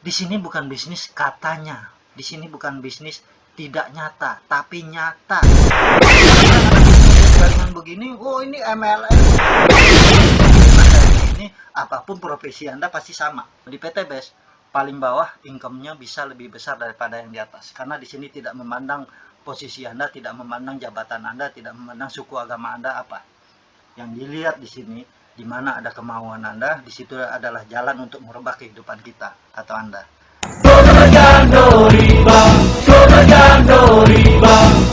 Di sini bukan bisnis katanya, di sini bukan bisnis tidak nyata, tapi nyata. Jaringan begini, oh ini MLM. Ini apapun profesi Anda pasti sama. Di PT BES paling bawah income-nya bisa lebih besar daripada yang di atas, karena di sini tidak memandang posisi Anda, tidak memandang jabatan Anda, tidak memandang suku agama Anda apa. Yang dilihat di sini, di mana ada kemauan Anda, di situ adalah jalan untuk merubah kehidupan kita atau Anda.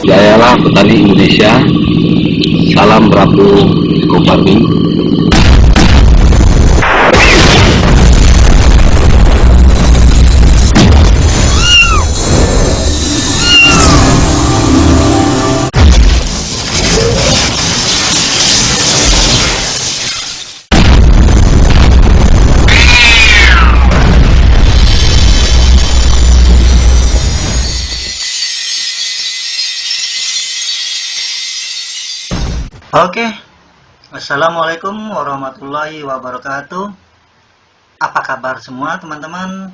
Sayalah petani Indonesia. Salam Rabu Kopati. Oke, Assalamualaikum warahmatullahi wabarakatuh. Apa kabar semua teman-teman?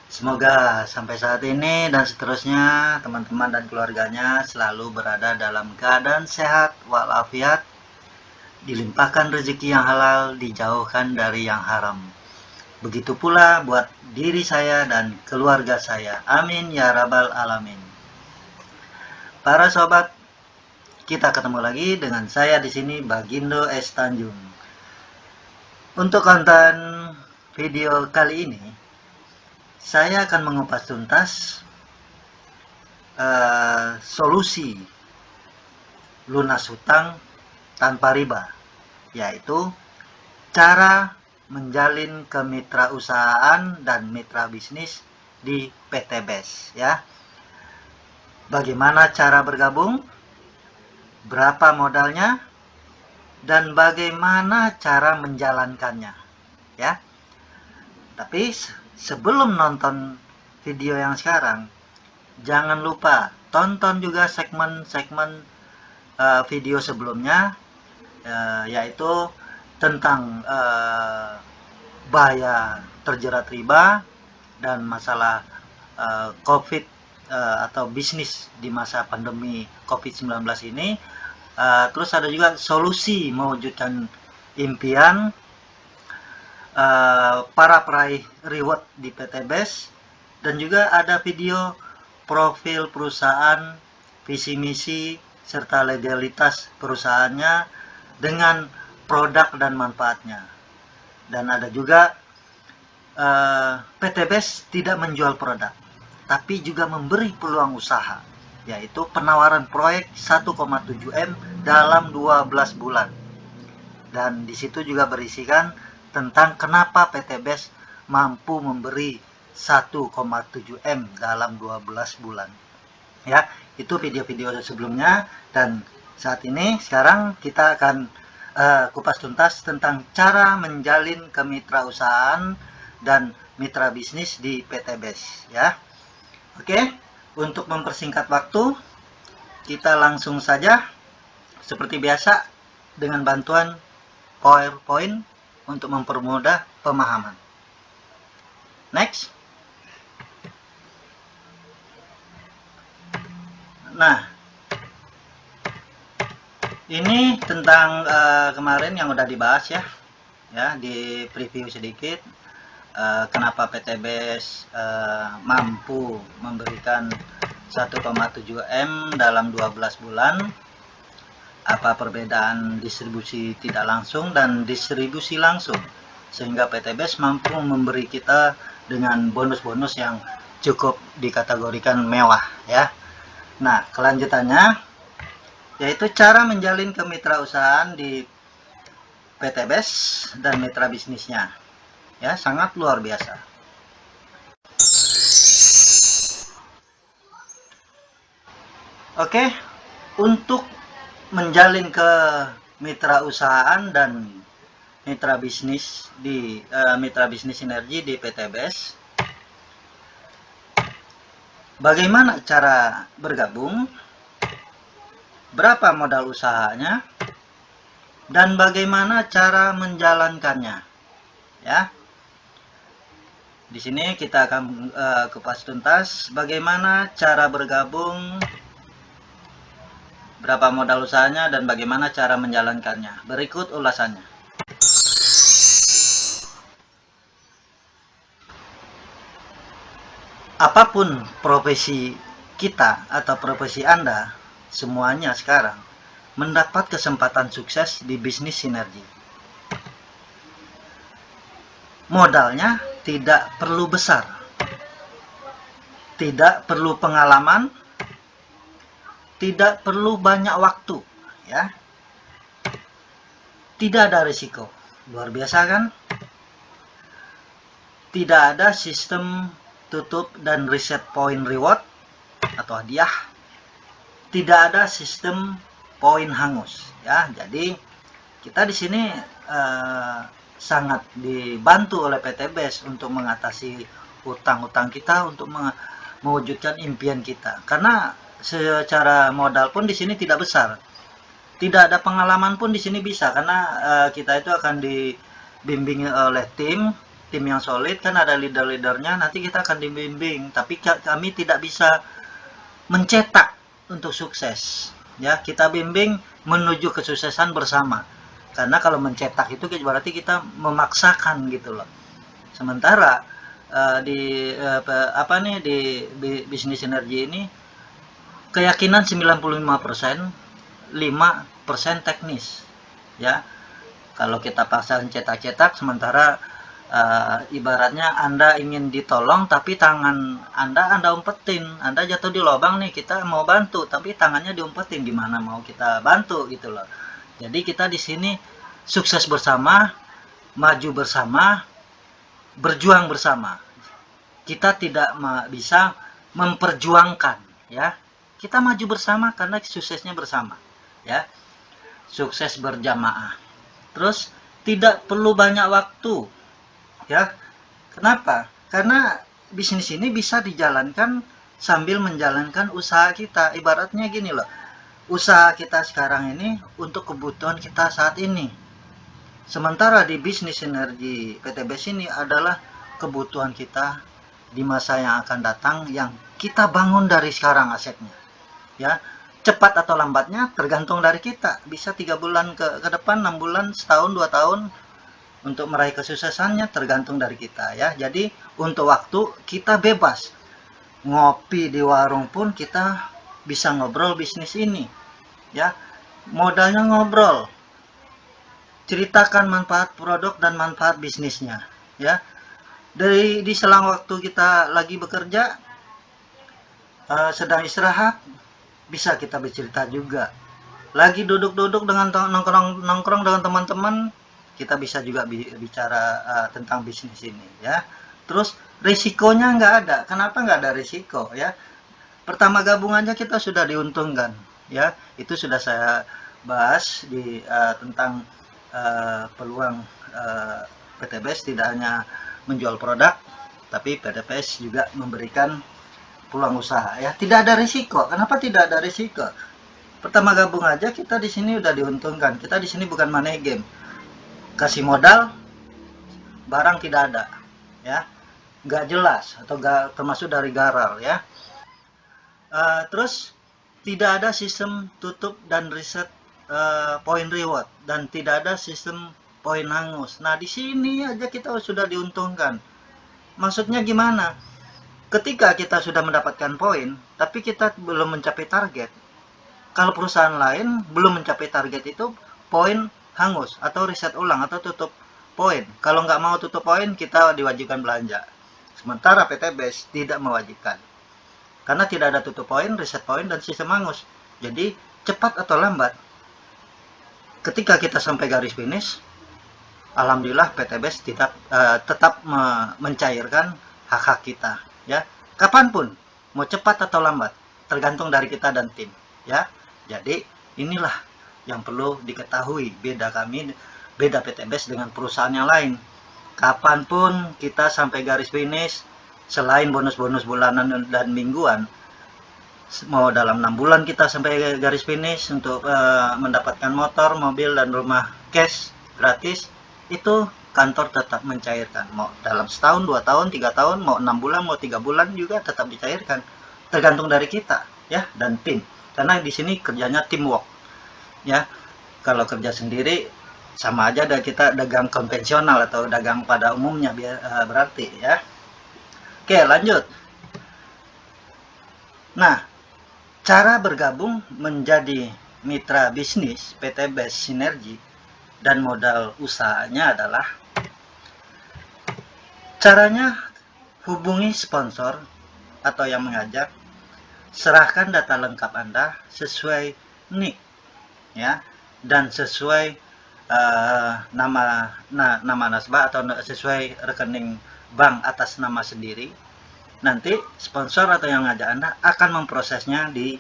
Semoga sampai saat ini dan seterusnya teman-teman dan keluarganya selalu berada dalam keadaan sehat walafiat, dilimpahkan rezeki yang halal, dijauhkan dari yang haram. Begitu pula buat diri saya dan keluarga saya. Amin ya rabbal alamin. Para sobat, kita ketemu lagi dengan saya di sini, Bagindo S. Tanjung. Untuk konten video kali ini, saya akan mengupas tuntas solusi lunas hutang tanpa riba, yaitu cara menjalin kemitrausahaan dan mitra bisnis di PT BES. Ya, bagaimana cara bergabung? Berapa modalnya, dan bagaimana cara menjalankannya, ya. Tapi sebelum nonton video yang sekarang, jangan lupa tonton juga segmen-segmen video sebelumnya, yaitu tentang bahaya terjerat riba dan masalah COVID atau bisnis di masa pandemi COVID-19 ini. Terus ada juga solusi mewujudkan impian para peraih reward di PT BES, dan juga ada video profil perusahaan, visi misi serta legalitas perusahaannya dengan produk dan manfaatnya. Dan ada juga PT BES tidak menjual produk, tapi juga memberi peluang usaha, yaitu penawaran proyek 1,7 M dalam 12 bulan. Dan di situ juga berisikan tentang kenapa PT BES mampu memberi 1,7 M dalam 12 bulan. Ya, itu video-video sebelumnya, dan saat ini sekarang kita akan kupas tuntas tentang cara menjalin kemitrausahaan dan mitra bisnis di PT BES, ya. Oke, untuk mempersingkat waktu, kita langsung saja seperti biasa dengan bantuan PowerPoint untuk mempermudah pemahaman. Next. Nah, ini tentang kemarin yang udah dibahas ya, di preview sedikit. Kenapa PT BES mampu memberikan 1,7 M dalam 12 bulan, apa perbedaan distribusi tidak langsung dan distribusi langsung, sehingga PT BES mampu memberi kita dengan bonus-bonus yang cukup dikategorikan mewah, ya. Nah, kelanjutannya yaitu cara menjalin kemitrausahaan di PT BES dan mitra bisnisnya. Ya, sangat luar biasa. Oke, untuk menjalin kemitrausahaan dan mitra bisnis di mitra bisnis sinergi di PT BES, bagaimana cara bergabung, berapa modal usahanya, dan bagaimana cara menjalankannya, ya. Di sini kita akan kupas tuntas bagaimana cara bergabung, berapa modal usahanya, dan bagaimana cara menjalankannya. Berikut ulasannya. Apapun profesi kita atau profesi Anda, semuanya sekarang mendapat kesempatan sukses di bisnis sinergi. Modalnya tidak perlu besar, tidak perlu pengalaman, tidak perlu banyak waktu, ya. Tidak ada risiko. Luar biasa kan? Tidak ada sistem tutup dan reset point reward atau hadiah. Tidak ada sistem poin hangus, ya. Jadi kita di sini sangat dibantu oleh PT BES untuk mengatasi utang-utang kita, untuk mewujudkan impian kita. Karena secara modal pun di sini tidak besar, tidak ada pengalaman pun di sini bisa, karena kita itu akan dibimbing oleh tim yang solid, kan ada leader-leadernya, nanti kita akan dibimbing. Tapi kami tidak bisa mencetak untuk sukses, ya. Kita bimbing menuju kesuksesan bersama. Karena kalau mencetak itu berarti kita memaksakan gitu loh. Sementara di bisnis sinergi ini keyakinan 95%, 5% teknis, ya. Kalau kita paksa cetak-cetak, sementara ibaratnya Anda ingin ditolong tapi tangan Anda umpetin, Anda jatuh di lubang nih, kita mau bantu tapi tangannya diumpetin, gimana mau kita bantu gitu loh. Jadi kita di sini sukses bersama, maju bersama, berjuang bersama. Kita tidak bisa memperjuangkan, ya. Kita maju bersama karena suksesnya bersama, ya. Sukses berjamaah. Terus tidak perlu banyak waktu, ya. Kenapa? Karena bisnis ini bisa dijalankan sambil menjalankan usaha kita. Ibaratnya gini loh, usaha kita sekarang ini untuk kebutuhan kita saat ini. Sementara di bisnis sinergi PT BES ini adalah kebutuhan kita di masa yang akan datang, yang kita bangun dari sekarang asetnya, ya. Cepat atau lambatnya tergantung dari kita. Bisa 3 bulan ke depan, 6 bulan, setahun, 2 tahun untuk meraih kesuksesannya tergantung dari kita, ya. Jadi untuk waktu kita bebas. Ngopi di warung pun kita bisa ngobrol bisnis ini, ya. Modalnya ngobrol, ceritakan manfaat produk dan manfaat bisnisnya, ya. Di selang waktu kita lagi bekerja, sedang istirahat, bisa kita bercerita juga. Lagi duduk-duduk dengan nongkrong dengan teman-teman, kita bisa juga bicara tentang bisnis ini, ya. Terus risikonya nggak ada. Kenapa nggak ada risiko, ya? Pertama gabung aja kita sudah diuntungkan, ya. Itu sudah saya bahas di tentang peluang PT BES tidak hanya menjual produk, tapi PT BES juga memberikan peluang usaha, ya. Tidak ada risiko. Kenapa tidak ada risiko? Pertama gabung aja kita di sini udah diuntungkan. Kita di sini bukan money game. Kasih modal, barang tidak ada, ya. Nggak jelas atau nggak termasuk dari garal, ya. Terus tidak ada sistem tutup dan reset point reward, dan tidak ada sistem poin hangus. Nah, di sini aja kita sudah diuntungkan. Maksudnya gimana? Ketika kita sudah mendapatkan poin, tapi kita belum mencapai target. Kalau perusahaan lain belum mencapai target itu, poin hangus atau reset ulang atau tutup poin. Kalau nggak mau tutup poin, kita diwajibkan belanja. Sementara PT BES tidak mewajibkan. Karena tidak ada tutup poin, reset poin, dan sistem hangus. Jadi cepat atau lambat, ketika kita sampai garis finish, alhamdulillah PT BES tetap mencairkan hak-hak kita, ya. Kapanpun, mau cepat atau lambat, tergantung dari kita dan tim, ya. Jadi inilah yang perlu diketahui, beda PT BES dengan perusahaan yang lain. Kapanpun kita sampai garis finish, selain bonus-bonus bulanan dan mingguan, mau dalam 6 bulan kita sampai garis finish untuk mendapatkan motor, mobil, dan rumah cash gratis, itu kantor tetap mencairkan. Mau dalam setahun, 2 tahun, 3 tahun, mau 6 bulan, mau 3 bulan juga tetap dicairkan. Tergantung dari kita ya, dan tim. Karena di sini kerjanya teamwork ya. Kalau kerja sendiri sama aja kita dagang konvensional atau dagang pada umumnya berarti ya. Oke, lanjut. Nah, cara bergabung menjadi mitra bisnis PTBes Sinergi dan modal usahanya adalah caranya hubungi sponsor atau yang mengajak, serahkan data lengkap Anda sesuai NIK ya, dan sesuai nama nasabah atau sesuai rekening bank atas nama sendiri. Nanti sponsor atau yang ngajak Anda akan memprosesnya di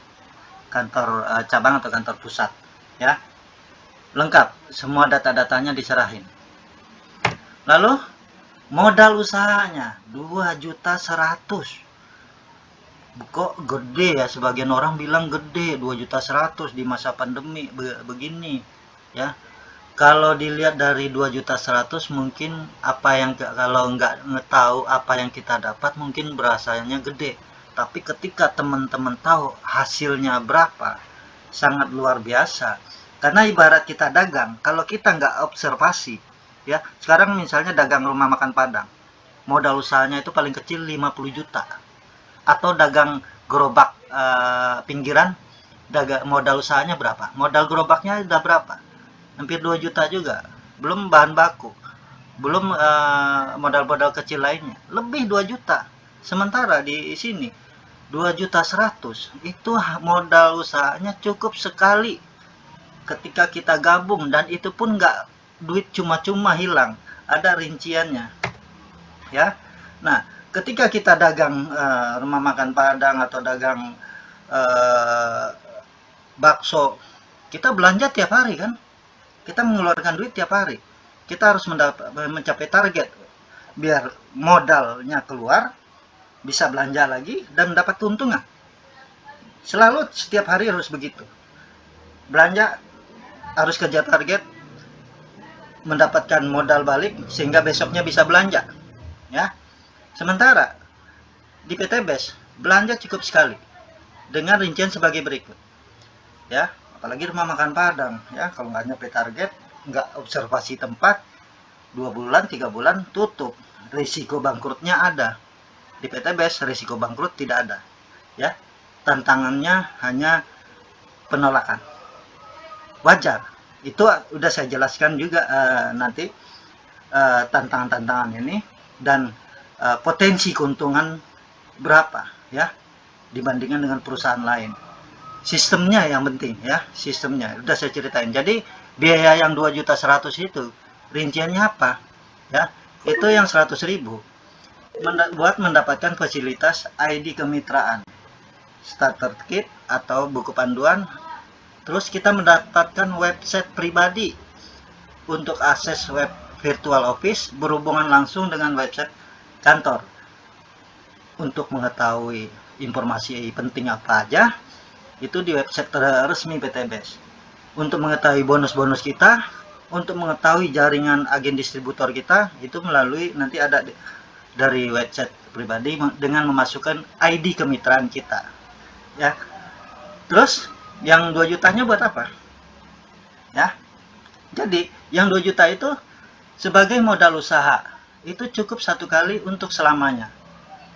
kantor cabang atau kantor pusat ya. Lengkap, semua data-datanya diserahin. Lalu modal usahanya 2.100.000. Kok gede ya, sebagian orang bilang gede 2.100.000 di masa pandemi begini ya. Kalau dilihat dari 2.100.000 mungkin apa yang kalau nggak tahu apa yang kita dapat mungkin berasanya gede. Tapi ketika teman-teman tahu hasilnya berapa, sangat luar biasa. Karena ibarat kita dagang, kalau kita nggak observasi, ya sekarang misalnya dagang rumah makan Padang, modal usahanya itu paling kecil 50 juta. Atau dagang gerobak pinggiran, modal usahanya berapa? Modal gerobaknya udah berapa? Hampir 2 juta juga, belum bahan baku, belum modal-modal kecil lainnya, lebih 2 juta. Sementara di sini 2.100.000 itu modal usahanya cukup sekali ketika kita gabung, dan itu pun nggak duit cuma-cuma hilang, ada rinciannya ya. Nah, ketika kita dagang rumah makan Padang atau dagang bakso, kita belanja tiap hari kan, kita mengeluarkan duit tiap hari, kita harus mencapai target biar modalnya keluar, bisa belanja lagi dan dapat keuntungan. Selalu setiap hari harus begitu, belanja harus kejar target, mendapatkan modal balik sehingga besoknya bisa belanja ya. Sementara di PTBes belanja cukup sekali dengan rincian sebagai berikut ya. Apalagi rumah makan Padang ya, kalau nggak nyampe target, nggak observasi tempat, 2 bulan 3 bulan tutup, risiko bangkrutnya ada. Di PTBes risiko bangkrut tidak ada ya, tantangannya hanya penolakan. Wajar, itu udah saya jelaskan juga nanti tantangan-tantangan ini dan potensi keuntungan berapa ya dibandingkan dengan perusahaan lain. Sistemnya yang penting ya, sistemnya udah saya ceritain. Jadi biaya yang 2.100.000 itu rinciannya apa ya, itu yang 100.000 buat mendapatkan fasilitas ID kemitraan, starter kit atau buku panduan. Terus kita mendapatkan website pribadi untuk akses web virtual office berhubungan langsung dengan website kantor untuk mengetahui informasi penting apa aja, itu di website resmi PTBes. Untuk mengetahui bonus-bonus kita, untuk mengetahui jaringan agen distributor kita, itu melalui nanti ada dari website pribadi dengan memasukkan ID kemitraan kita ya. Terus yang 2 jutanya buat apa ya? Jadi yang 2 juta itu sebagai modal usaha, itu cukup satu kali untuk selamanya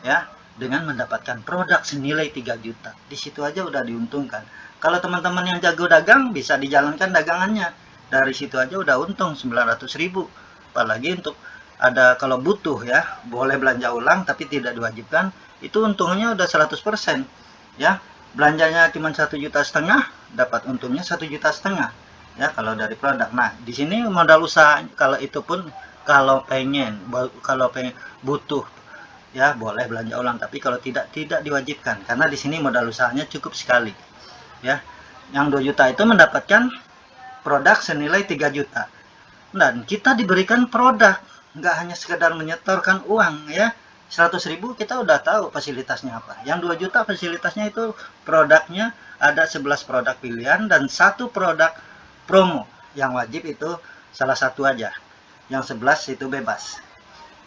ya, dengan mendapatkan produk senilai 3 juta. Di situ aja udah diuntungkan. Kalau teman-teman yang jago dagang, bisa dijalankan dagangannya, dari situ aja udah untung 900.000. Apalagi untuk ada kalau butuh ya, boleh belanja ulang tapi tidak diwajibkan, itu untungnya udah 100% ya. Belanjanya cuma 1,5 juta, dapat untungnya 1,5 juta ya kalau dari produk. Nah, di sini modal usaha, kalau itu pun kalau pengen butuh ya boleh belanja ulang, tapi kalau tidak diwajibkan, karena di sini modal usahanya cukup sekali ya. Yang 2 juta itu mendapatkan produk senilai 3 juta, dan kita diberikan produk, nggak hanya sekedar menyetorkan uang ya. 100.000 kita udah tahu fasilitasnya apa. Yang 2 juta fasilitasnya itu produknya ada 11 produk pilihan dan 1 produk promo yang wajib, itu salah satu aja Yang 11 itu bebas.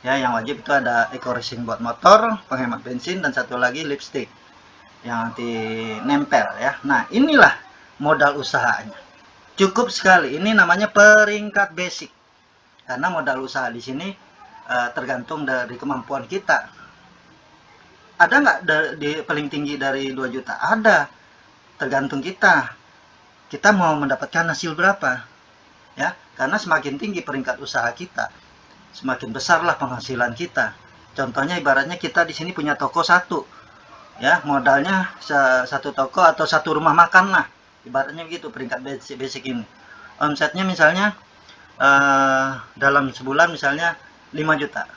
Ya, yang wajib itu ada eco racing buat motor, penghemat bensin, dan satu lagi lipstick yang anti nempel ya. Nah, inilah modal usahanya. Cukup sekali. Ini namanya peringkat basic. Karena modal usaha di sini tergantung dari kemampuan kita. Ada nggak di paling tinggi dari 2 juta? Ada. Tergantung kita. Kita mau mendapatkan hasil berapa? Ya, karena semakin tinggi peringkat usaha kita, semakin besarlah penghasilan kita. Contohnya ibaratnya kita di sini punya toko satu. Ya, modalnya satu toko atau satu rumah makan lah. Ibaratnya begitu peringkat basic ini. Omsetnya misalnya dalam sebulan misalnya 5 juta.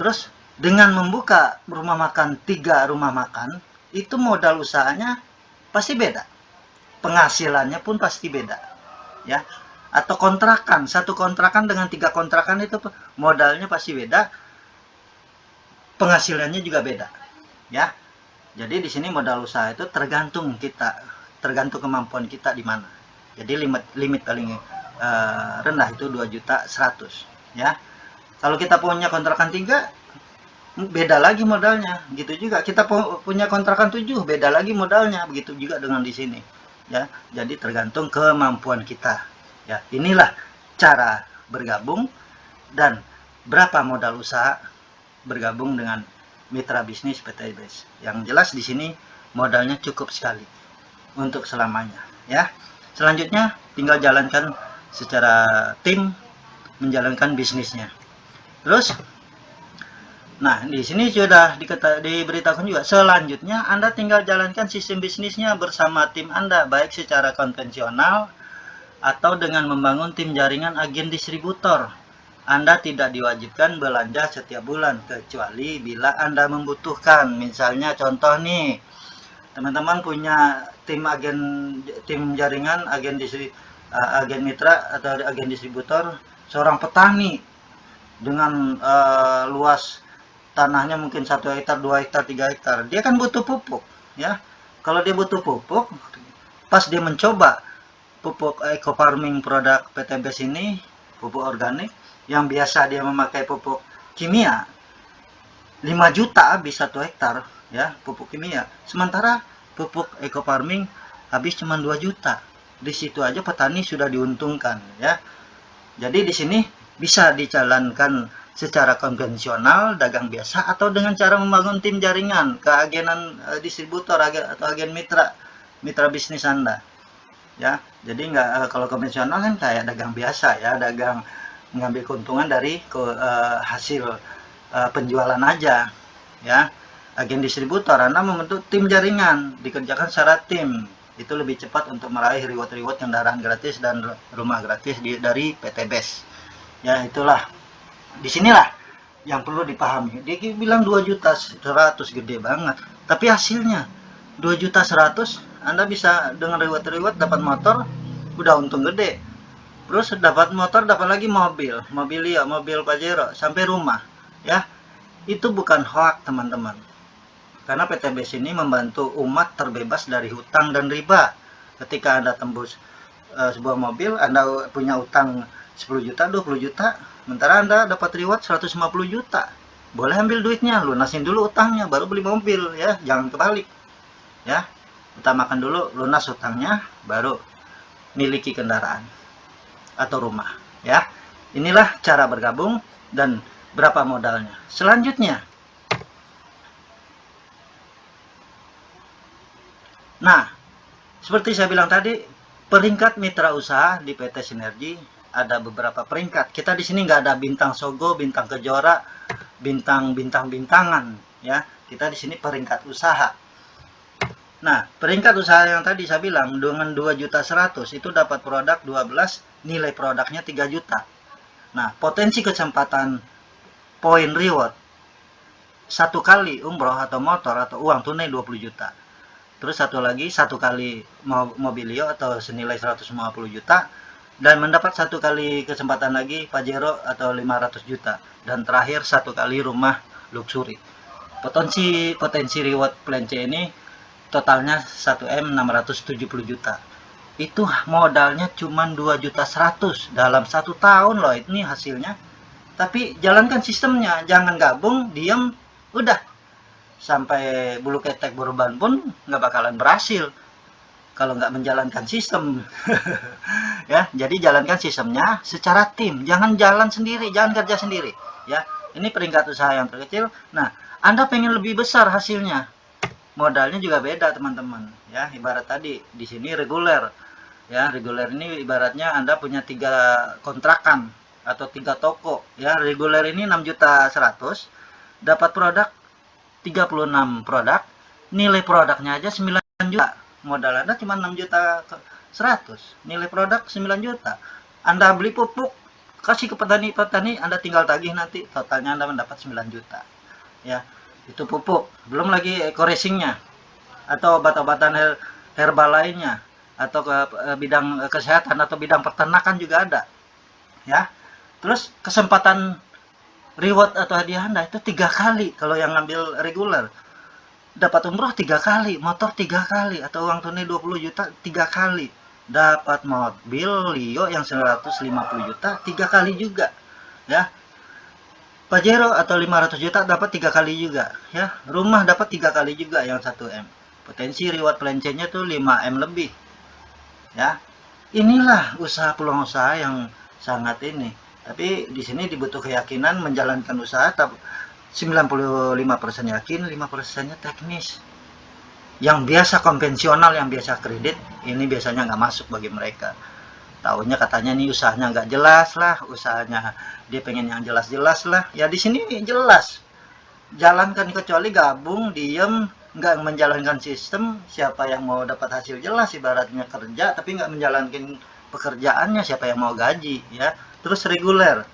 Terus dengan membuka rumah makan 3 rumah makan, itu modal usahanya pasti beda. Penghasilannya pun pasti beda. Ya. Atau kontrakan, satu kontrakan dengan 3 kontrakan itu modalnya pasti beda. Penghasilannya juga beda. Ya. Jadi di sini modal usaha itu tergantung kita, tergantung kemampuan kita di mana. Jadi limit paling rendah itu 2.100.000 ya. Kalau kita punya kontrakan 3 beda lagi modalnya, gitu juga kita punya kontrakan 7 beda lagi modalnya, begitu juga dengan di sini ya. Jadi tergantung kemampuan kita ya. Inilah cara bergabung dan berapa modal usaha bergabung dengan mitra bisnis PT IBES. Yang jelas di sini modalnya cukup sekali untuk selamanya ya. Selanjutnya tinggal jalankan secara tim menjalankan bisnisnya. Terus nah, di sini sudah diberitakan juga. Selanjutnya, Anda tinggal jalankan sistem bisnisnya bersama tim Anda, baik secara konvensional atau dengan membangun tim jaringan agen distributor. Anda tidak diwajibkan belanja setiap bulan, kecuali bila Anda membutuhkan. Misalnya contoh nih, teman-teman punya tim jaringan, agen mitra atau agen distributor, seorang petani dengan luas tanahnya mungkin 1 hektar, 2 hektar, 3 hektar. Dia kan butuh pupuk, ya. Kalau dia butuh pupuk, pas dia mencoba pupuk eco farming produk PT IBES ini, pupuk organik, yang biasa dia memakai pupuk kimia, 5 juta habis 1 hektar, ya, pupuk kimia. Sementara pupuk eco farming habis cuma 2 juta. Di situ aja petani sudah diuntungkan, ya. Jadi di sini bisa dijalankan secara konvensional, dagang biasa, atau dengan cara membangun tim jaringan, keagenan distributor atau agen mitra bisnis Anda. Ya, jadi nggak kalau konvensional kan kayak dagang biasa ya, dagang mengambil keuntungan dari hasil penjualan aja. Ya, agen distributor Anda membentuk tim jaringan, dikerjakan secara tim. Itu lebih cepat untuk meraih reward kendaraan gratis dan rumah gratis dari PT IBES. Ya, itulah. Disinilah yang perlu dipahami. Dia bilang 2.100.000 gede banget, tapi hasilnya 2.100.000 Anda bisa dengan reward dapat motor, udah untung gede. Terus dapat motor, dapat lagi mobil Pajero sampai rumah ya. Itu bukan hoax teman-teman, karena PT IBES ini membantu umat terbebas dari hutang dan riba. Ketika Anda tembus sebuah mobil, Anda punya utang 10 juta, 20 juta, sementara Anda dapat reward 150 juta. Boleh ambil duitnya, lunasin dulu utangnya, baru beli mobil ya, jangan kebalik. Ya, utamakan dulu lunas utangnya, baru miliki kendaraan atau rumah. Ya, inilah cara bergabung dan berapa modalnya. Selanjutnya, nah, seperti saya bilang tadi, peringkat mitra usaha di PT Sinergi ada beberapa peringkat. Kita di sini nggak ada bintang Sogo, bintang Kejora, bintang-bintangan ya. Kita di sini peringkat usaha. Nah, peringkat usaha yang tadi saya bilang dengan 2.100.000 itu dapat produk 12, nilai produknya 3 juta. Nah, potensi kesempatan poin reward 1 kali umroh atau motor atau uang tunai 20 juta. Terus satu lagi 1 kali mobilio atau senilai 150 juta. Dan mendapat 1 kali kesempatan lagi Pajero atau 500 juta. Dan terakhir 1 kali rumah luxury. Potensi reward plan C ini totalnya 1M 670 juta. itu modalnya cuma 2.100.000 dalam 1 tahun loh ini hasilnya. Tapi jalankan sistemnya, jangan gabung diam udah sampai bulu ketek berubah pun nggak bakalan berhasil kalau nggak menjalankan sistem. Ya, jadi jalankan sistemnya secara tim, jangan jalan sendiri, jangan kerja sendiri. Ya, ini peringkat usaha yang terkecil. Nah, Anda pengen lebih besar hasilnya, modalnya juga beda teman-teman. Ya, ibarat tadi di sini reguler. Ya, reguler ini ibaratnya Anda punya 3 kontrakan atau 3 toko. Ya, reguler ini 6.100.000, dapat produk 36 produk, nilai produknya aja 9 juta. Modal Anda cuma 6.100.000, nilai produk 9 juta. Anda beli pupuk, kasih ke petani-petani, Anda tinggal tagih nanti, totalnya Anda mendapat 9 juta. Ya, itu pupuk. Belum lagi eco-racingnya atau obat-obatan herbal lainnya, atau ke bidang kesehatan atau bidang peternakan juga ada. Ya, terus kesempatan reward atau hadiah Anda itu 3 kali kalau yang ngambil reguler. Dapat umroh 3 kali, motor 3 kali, atau uang tunai 20 juta 3 kali. Dapat mobil Lio yang 150 juta 3 kali juga. Ya, Pajero atau 500 juta dapat 3 kali juga. Ya, rumah dapat 3 kali juga yang 1M. Potensi reward plan-nya tuh 5M lebih. Ya, inilah usaha peluang usaha yang sangat ini. Tapi di sini dibutuh keyakinan menjalankan usaha. 95% yakin, 5%-nya teknis. Yang biasa konvensional, yang biasa kredit, ini biasanya nggak masuk bagi mereka. Taunya katanya nih usahanya nggak jelas lah, usahanya dia pengen yang jelas-jelas lah. Ya di sini jelas. Jalankan, kecuali gabung, diem, nggak menjalankan sistem. Siapa yang mau dapat hasil jelas, ibaratnya kerja tapi nggak menjalankan pekerjaannya, siapa yang mau gaji. Ya, terus reguler.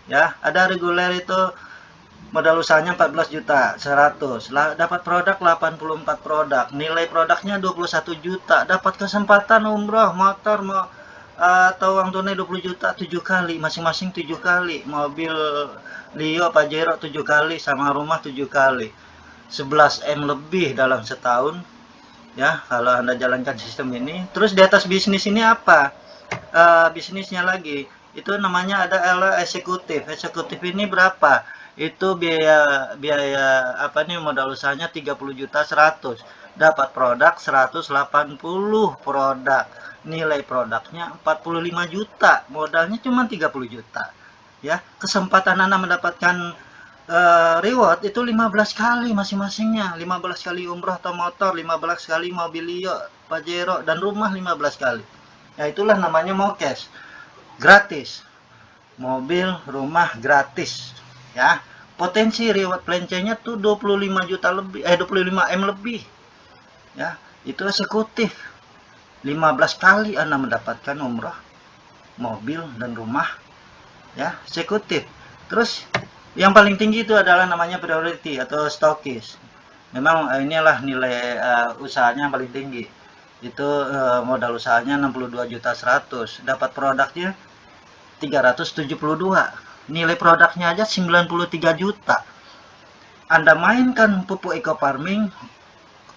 Ya, ada reguler itu modal usahanya 14.100.000 lah, dapat produk 84 produk, nilai produknya 21 juta, dapat kesempatan umroh, motor, atau uang tunai 20 juta 7 kali, masing-masing 7 kali, mobil Lio, Pajero 7 kali, sama rumah 7 kali, 11M lebih dalam setahun. Ya, kalau Anda jalankan sistem ini. Terus di atas bisnis ini apa? Bisnisnya lagi, itu namanya ada eksekutif. Eksekutif ini berapa? Itu biaya apa nih, modal usahanya 30.100.000, dapat produk 180 produk, nilai produknya 45 juta, modalnya cuma 30 juta. Ya, kesempatan Anda mendapatkan reward itu 15 kali masing-masingnya, 15 kali umroh atau motor, 15 kali mobil Lio, Pajero, dan rumah 15 kali. Ya, itulah namanya mokes, gratis, mobil, rumah gratis. Ya, potensi reward plan-nya tuh 25 juta lebih, 25M lebih. Ya, itu eksekutif. 15 kali Anda mendapatkan umrah, mobil, dan rumah. Ya, eksekutif. Terus yang paling tinggi itu adalah namanya priority atau stokis. Memang inilah nilai usahanya yang paling tinggi. Itu modal usahanya 62.100.000, dapat produknya 372, nilai produknya aja 93 juta. Anda mainkan pupuk eco farming,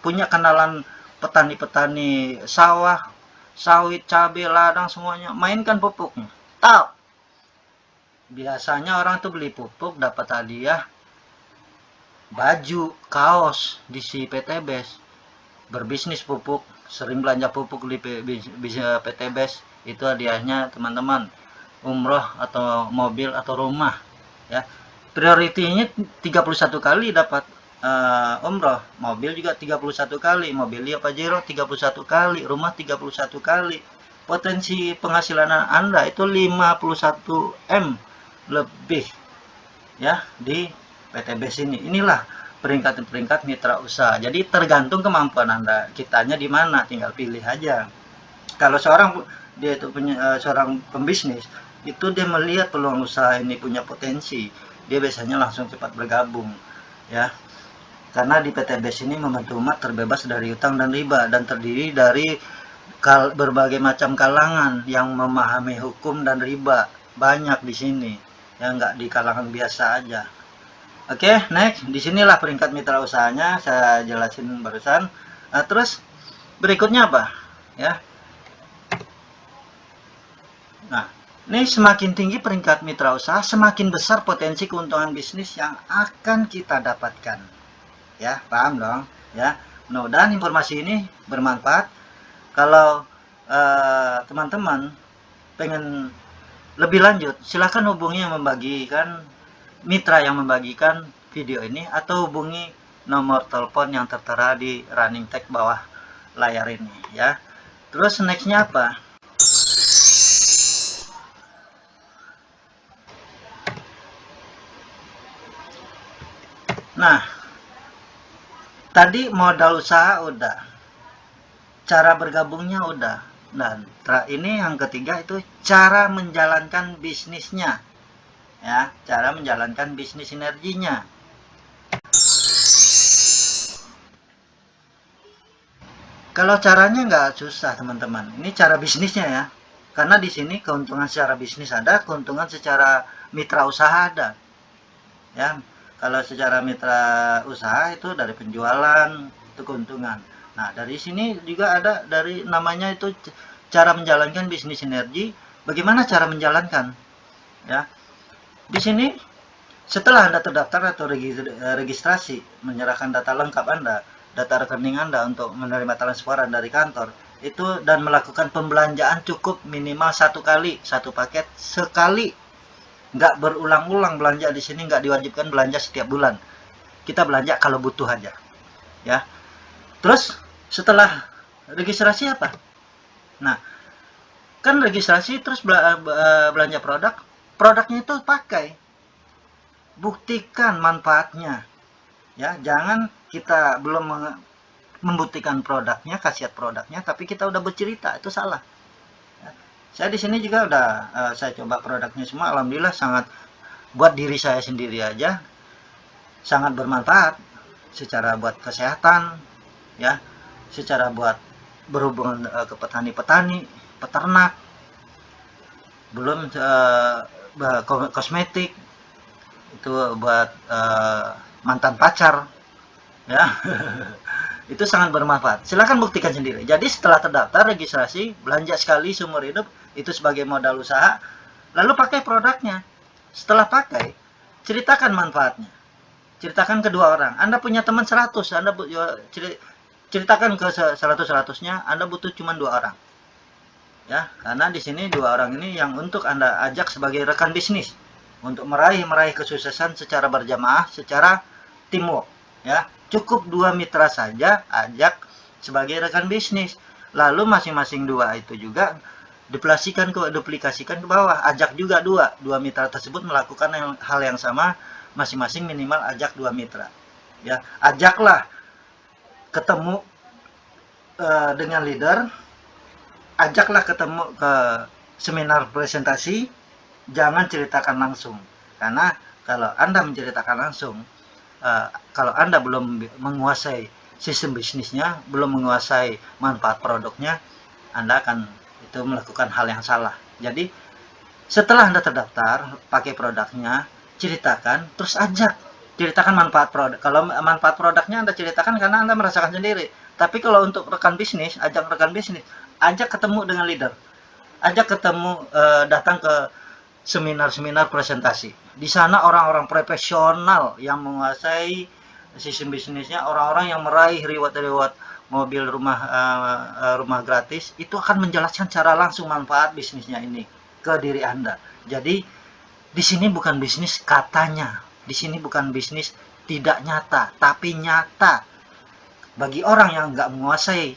punya kenalan petani-petani sawah, sawit, cabai, ladang, semuanya, mainkan pupuknya. Tahu, biasanya orang tuh beli pupuk dapat hadiah baju, kaos di si PTBes. Berbisnis pupuk, sering belanja pupuk di PTBes, itu hadiahnya teman-teman umroh atau mobil atau rumah. Ya, prioritinya 31 kali dapat umroh, mobil juga 31 kali, mobil Lio Pajero 31 kali, rumah 31 kali. Potensi penghasilan Anda itu 51M lebih, ya, di PTBes ini. Inilah peringkat-peringkat mitra usaha. Jadi tergantung kemampuan Anda, kitanya di mana, tinggal pilih aja. Kalau dia itu punya seorang pembisnis, itu dia melihat peluang usaha ini punya potensi, dia biasanya langsung cepat bergabung. Ya, karena di PTBes ini membantu umat terbebas dari utang dan riba, dan terdiri dari berbagai macam kalangan yang memahami hukum dan riba. Banyak di sini, ya, nggak di kalangan biasa aja. Oke, next. Disinilah peringkat mitra usahanya saya jelasin barusan. Terus berikutnya apa? Ya, Nah, ini semakin tinggi peringkat mitra usaha, semakin besar potensi keuntungan bisnis yang akan kita dapatkan. Ya, paham dong? Ya, mudah-mudahan informasi ini bermanfaat. Kalau teman-teman pengen lebih lanjut, silahkan hubungi yang membagikan, mitra yang membagikan video ini, atau hubungi nomor telepon yang tertera di running tag bawah layar ini ya. Terus nextnya apa? Nah, tadi modal usaha udah, cara bergabungnya udah, dan ini yang ketiga itu cara menjalankan bisnisnya ya, cara menjalankan bisnis sinerginya. Kalau caranya nggak susah teman-teman, ini cara bisnisnya ya, karena di sini keuntungan secara bisnis ada, keuntungan secara mitra usaha ada ya. Kalau secara mitra usaha itu dari penjualan itu keuntungan. Nah, dari sini juga ada dari namanya itu cara menjalankan bisnis sinergi. Bagaimana cara menjalankan? Ya. Di sini setelah Anda terdaftar atau registrasi, menyerahkan data lengkap Anda, data rekening Anda untuk menerima transferan dari kantor, itu dan melakukan pembelanjaan cukup minimal 1 kali, 1 paket sekali. Nggak berulang-ulang belanja di sini, nggak diwajibkan belanja setiap bulan. Kita belanja kalau butuh aja. Ya. Terus setelah registrasi apa? Nah, kan registrasi terus belanja produk, produknya itu pakai. Buktikan manfaatnya. Ya, jangan kita belum membuktikan produknya, khasiat produknya, tapi kita udah bercerita, itu salah. Saya di sini juga udah saya coba produknya semua, alhamdulillah sangat, buat diri saya sendiri aja sangat bermanfaat, secara buat kesehatan ya, secara buat berhubungan ke petani-petani, peternak, belum kosmetik, itu buat mantan pacar ya. Itu sangat bermanfaat. Silahkan buktikan sendiri. Jadi setelah terdaftar, registrasi, belanja sekali seumur hidup, itu sebagai modal usaha, lalu pakai produknya. Setelah pakai, ceritakan manfaatnya. Ceritakan ke 2 orang. Anda punya teman 100, Anda ceritakan ke 100-100-nya, Anda butuh cuma 2 orang. Ya, karena di sini 2 orang ini yang untuk Anda ajak sebagai rekan bisnis untuk meraih kesuksesan secara berjamaah, secara teamwork, ya. Cukup 2 mitra saja ajak sebagai rekan bisnis. Lalu masing-masing 2 itu juga duplikasikan ke bawah, ajak juga 2 mitra tersebut melakukan hal yang sama, masing-masing minimal ajak 2 mitra. Ya, ajaklah ketemu dengan leader, ajaklah ketemu ke seminar presentasi, jangan ceritakan langsung. Karena kalau Anda menceritakan langsung, kalau Anda belum menguasai sistem bisnisnya, belum menguasai manfaat produknya, Anda akan itu melakukan hal yang salah. Jadi setelah Anda terdaftar, pakai produknya, ceritakan, terus ajak, ceritakan manfaat produk. Kalau manfaat produknya Anda ceritakan karena Anda merasakan sendiri. Tapi kalau untuk rekan bisnis, ajak rekan bisnis, ajak ketemu dengan leader, ajak ketemu, datang ke seminar-seminar presentasi. Di sana orang-orang profesional yang menguasai sistem bisnisnya, orang-orang yang meraih reward mobil, rumah gratis, itu akan menjelaskan secara langsung manfaat bisnisnya ini ke diri Anda. Jadi di sini bukan bisnis katanya, di sini bukan bisnis tidak nyata, tapi nyata. Bagi orang yang nggak menguasai,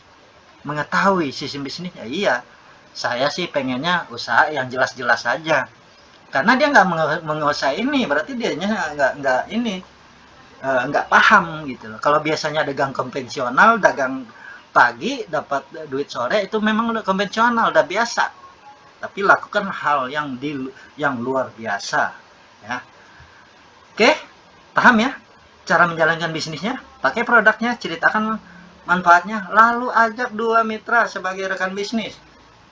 mengetahui sistem bisnisnya, iya, saya sih pengennya usaha yang jelas-jelas saja. Karena dia nggak menguasai ini, berarti dianya nggak paham gitu loh. Kalau biasanya dagang konvensional, dagang pagi dapat duit sore, itu memang udah konvensional, udah biasa. Tapi lakukan hal yang luar biasa ya. Oke, paham ya cara menjalankan bisnisnya? Pakai produknya, ceritakan manfaatnya, lalu ajak 2 mitra sebagai rekan bisnis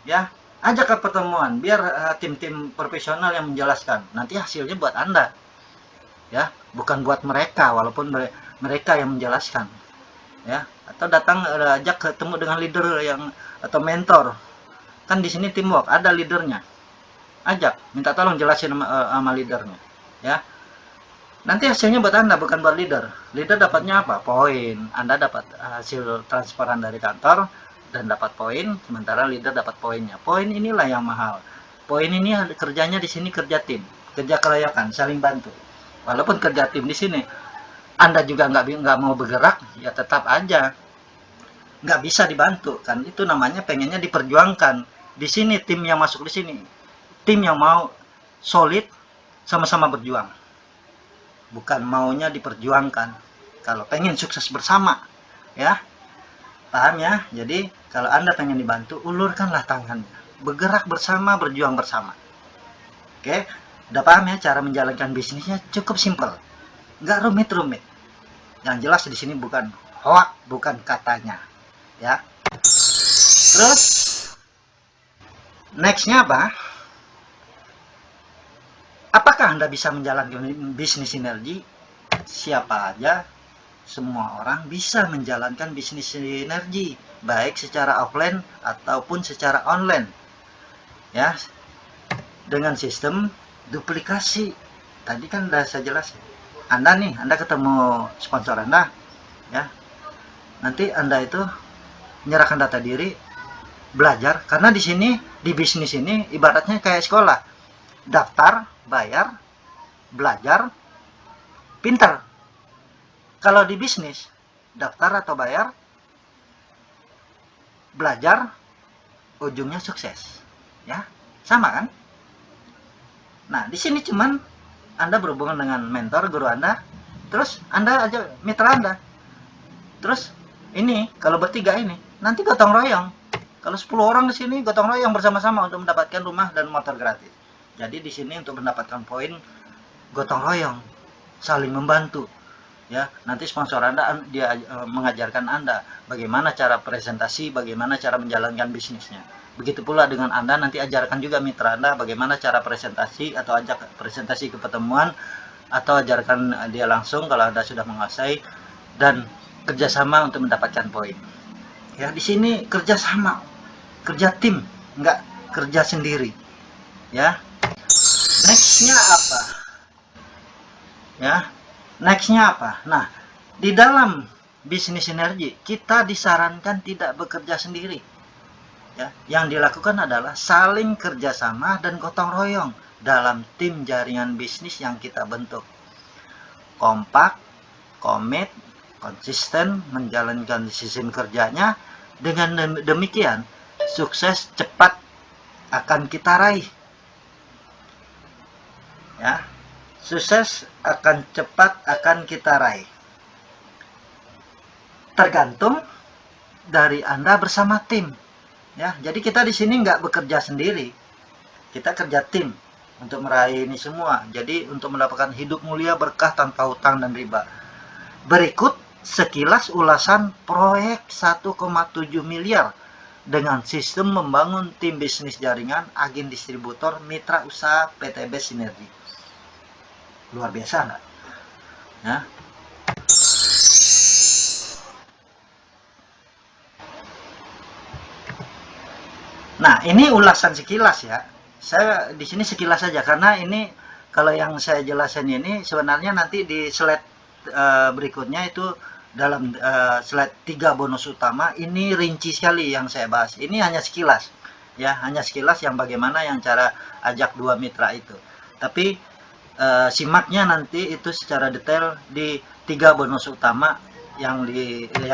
ya. Ajak ke pertemuan, biar tim-tim profesional yang menjelaskan. Nanti hasilnya buat Anda. Ya, bukan buat mereka, walaupun mereka yang menjelaskan. Ya, atau datang ajak ketemu dengan leader atau mentor. Kan di sini teamwork, ada leadernya. ajak, minta tolong jelasin sama leadernya, ya. Nanti hasilnya buat Anda, bukan buat leader. Leader dapatnya apa? Poin. Anda dapat hasil transparan dari kantor dan dapat poin, sementara leader dapat poinnya. Poin inilah yang mahal. Poin ini kerjanya di sini kerja tim, kerja kelayakan, saling bantu. Walaupun kerja tim di sini, Anda juga nggak mau bergerak, ya tetap aja nggak bisa dibantu kan. Itu namanya pengennya diperjuangkan. Di sini tim yang masuk di sini, tim yang mau solid, sama-sama berjuang, bukan maunya diperjuangkan. Kalau pengen sukses bersama, ya paham ya. Jadi kalau Anda pengen dibantu, ulurkanlah tangannya, bergerak bersama, berjuang bersama. Oke, udah paham ya cara menjalankan bisnisnya? Cukup simpel, nggak rumit-rumit. Yang jelas di sini bukan hoak, bukan katanya, ya. Terus nextnya apa? Apakah Anda bisa menjalankan bisnis sinergi? Siapa aja, semua orang bisa menjalankan bisnis sinergi, baik secara offline ataupun secara online, ya, dengan sistem duplikasi. Tadi kan udah saya jelasin. Anda ketemu sponsor Anda, ya, nanti Anda itu menyerahkan data diri, belajar, karena di sini, di bisnis ini ibaratnya kayak sekolah, daftar, bayar, belajar, pinter. Kalau di bisnis, daftar atau bayar, belajar, ujungnya sukses, ya, sama kan? Nah, di sini cuman Anda berhubungan dengan mentor, guru Anda, terus Anda aja mitra Anda. Terus ini kalau bertiga ini nanti gotong royong. Kalau 10 orang di sini gotong royong bersama-sama untuk mendapatkan rumah dan motor gratis. Jadi di sini untuk mendapatkan poin gotong royong, saling membantu. Ya, nanti sponsor Anda dia mengajarkan Anda bagaimana cara presentasi, bagaimana cara menjalankan bisnisnya. Begitu pula dengan Anda, nanti ajarkan juga mitra Anda bagaimana cara presentasi, atau ajak presentasi ke pertemuan, atau ajarkan dia langsung kalau Anda sudah menguasai, dan kerjasama untuk mendapatkan poin. Ya, di sini kerjasama, kerja tim, nggak kerja sendiri. Ya, nextnya apa? Ya, nextnya apa? Nah, di dalam bisnis sinergi kita disarankan tidak bekerja sendiri. Ya, yang dilakukan adalah saling kerjasama dan gotong royong dalam tim jaringan bisnis yang kita bentuk. Kompak, komit, konsisten menjalankan sistem kerjanya. Dengan demikian, sukses cepat akan kita raih. Ya, sukses akan cepat akan kita raih. Tergantung dari Anda bersama tim. Ya, jadi kita di sini nggak bekerja sendiri, kita kerja tim untuk meraih ini semua. Jadi untuk mendapatkan hidup mulia, berkah tanpa hutang dan riba. Berikut sekilas ulasan proyek 1,7 miliar dengan sistem membangun tim bisnis jaringan, agen distributor, mitra usaha PTB Sinergi. Luar biasa nggak? Ya. Nah, ini ulasan sekilas ya. Saya di sini sekilas saja karena ini kalau yang saya jelasin ini sebenarnya nanti di slide berikutnya itu dalam slide 3 bonus utama ini rinci sekali yang saya bahas. Ini hanya sekilas. Ya, hanya sekilas yang bagaimana yang cara ajak dua mitra itu. Tapi simaknya nanti itu secara detail di 3 bonus utama yang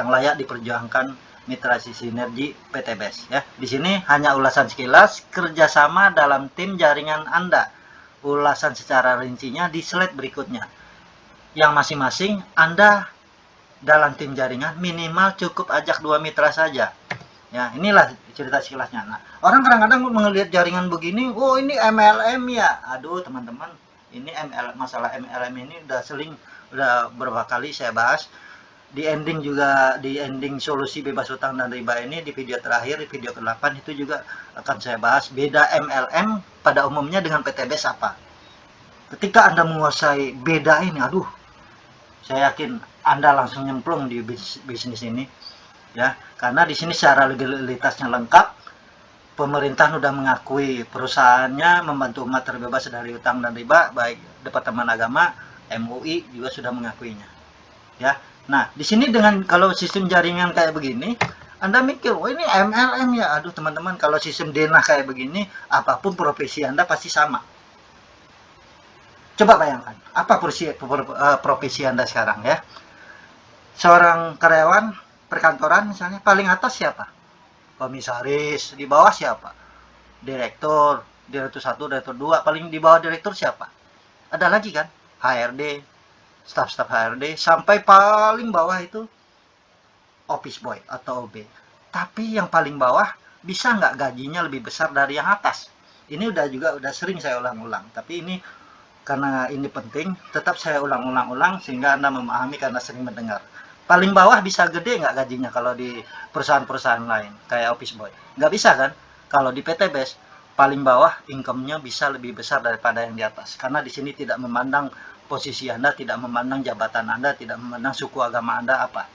layak diperjuangkan mitra sinergi PTBS ya. Di sini hanya ulasan sekilas kerjasama dalam tim jaringan Anda. Ulasan secara rincinya di slide berikutnya. Yang masing-masing Anda dalam tim jaringan minimal cukup ajak 2 mitra saja. Ya, inilah cerita sekilasnya. Nah, orang kadang-kadang melihat jaringan begini, oh ini MLM ya. Aduh, teman-teman, ini masalah MLM ini udah beberapa kali saya bahas. Di ending solusi bebas hutang dan riba ini di video terakhir, di video ke-8 itu juga akan saya bahas beda MLM pada umumnya dengan PTBS apa. Ketika Anda menguasai beda ini, aduh, saya yakin Anda langsung nyemplung di bisnis ini ya, karena di sini secara legalitasnya lengkap, pemerintah sudah mengakui, perusahaannya membantu umat terbebas dari utang dan riba, baik Departemen Agama, MUI juga sudah mengakuinya. Ya. Nah, di sini dengan kalau sistem jaringan kayak begini, Anda mikir, oh ini MLM ya. Aduh teman-teman, kalau sistem denah kayak begini, apapun profesi Anda pasti sama. Coba bayangkan, apa profesi Anda sekarang ya? Seorang karyawan perkantoran misalnya, paling atas siapa? Komisaris. Di bawah siapa? Direktur 1, direktur 2. Paling di bawah direktur siapa? Ada lagi kan? HRD, staf-staf HRD, sampai paling bawah itu office boy atau OB. Tapi yang paling bawah bisa nggak gajinya lebih besar dari yang atas? Ini udah sering saya ulang-ulang, tapi ini karena ini penting, tetap saya ulang-ulang sehingga Anda memahami karena sering mendengar. Paling bawah bisa gede nggak gajinya kalau di perusahaan-perusahaan lain, kayak office boy? Nggak bisa kan? Kalau di PT BES, paling bawah income-nya bisa lebih besar daripada yang di atas. Karena di sini tidak memandang posisi Anda, tidak memandang jabatan Anda, tidak memandang suku agama Anda apa.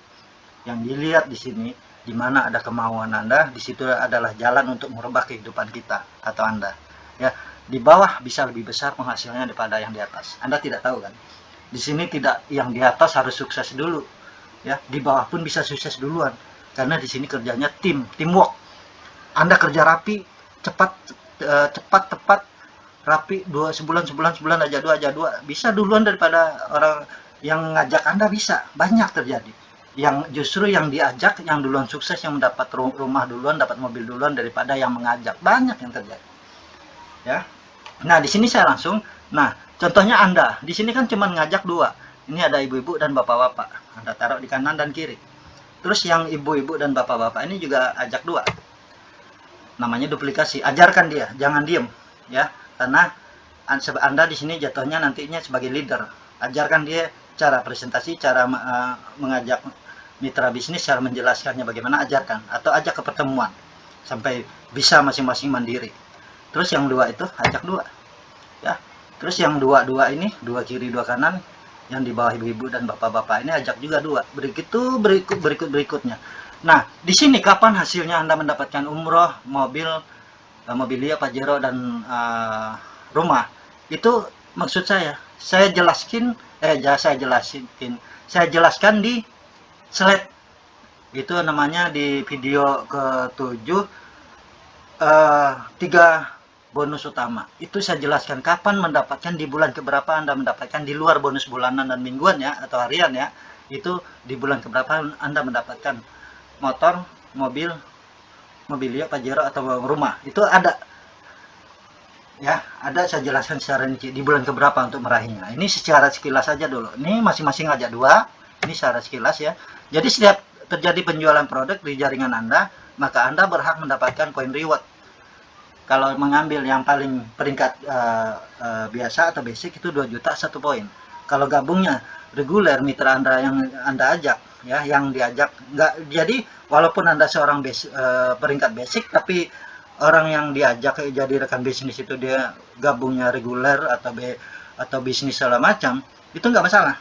Yang dilihat di sini, di mana ada kemauan Anda, di situ adalah jalan untuk merubah kehidupan kita atau Anda. Ya, di bawah bisa lebih besar penghasilannya daripada yang di atas. Anda tidak tahu kan? Di sini tidak yang di atas harus sukses dulu. Ya, di bawah pun bisa sukses duluan. Karena di sini kerjanya teamwork. Anda kerja rapi, cepat, tepat, rapi, sebulan aja dua, bisa duluan daripada orang yang ngajak Anda. Bisa, banyak terjadi. Yang justru yang diajak, yang duluan sukses, yang mendapat rumah duluan, dapat mobil duluan daripada yang mengajak. Banyak yang terjadi. Ya. Nah, di sini saya langsung, contohnya Anda, di sini kan cuma ngajak 2. Ini ada ibu-ibu dan bapak-bapak. Anda taruh di kanan dan kiri. Terus yang ibu-ibu dan bapak-bapak ini juga ajak 2. Namanya duplikasi. Ajarkan dia, jangan diem, ya. Karena Anda di sini jatuhnya nantinya sebagai leader. Ajarkan dia cara presentasi, cara mengajak mitra bisnis, cara menjelaskannya bagaimana, ajarkan atau ajak ke pertemuan sampai bisa masing-masing mandiri. Terus yang 2 itu ajak 2. Ya. Terus yang 2 ini, 2 kiri 2 kanan, yang di bawah ibu-ibu dan bapak-bapak ini ajak juga 2. Berikutnya. Nah, di sini kapan hasilnya Anda mendapatkan umroh, mobilia, Pajero, dan rumah? Itu maksud saya jelaskan di slide. Itu namanya di video ke-7, 3 bonus utama. Itu saya jelaskan kapan mendapatkan, di bulan keberapa Anda mendapatkan, di luar bonus bulanan dan mingguan ya, atau harian ya. Itu di bulan keberapa Anda mendapatkan motor, mobilia, Pajero, atau rumah. Itu ada. Ya, ada saya jelaskan secara rinci di bulan keberapa untuk meraihnya. Ini secara sekilas saja dulu. Ini masing-masing ajak 2. Ini secara sekilas ya. Jadi setiap terjadi penjualan produk di jaringan Anda, maka Anda berhak mendapatkan poin reward. Kalau mengambil yang paling peringkat biasa atau basic itu 2 juta 1 poin. Kalau gabungnya reguler, mitra Anda yang Anda ajak, ya, yang diajak enggak. Jadi walaupun Anda seorang peringkat basic, tapi orang yang diajak jadi rekan bisnis itu dia gabungnya reguler atau bisnis segala macam, itu enggak masalah.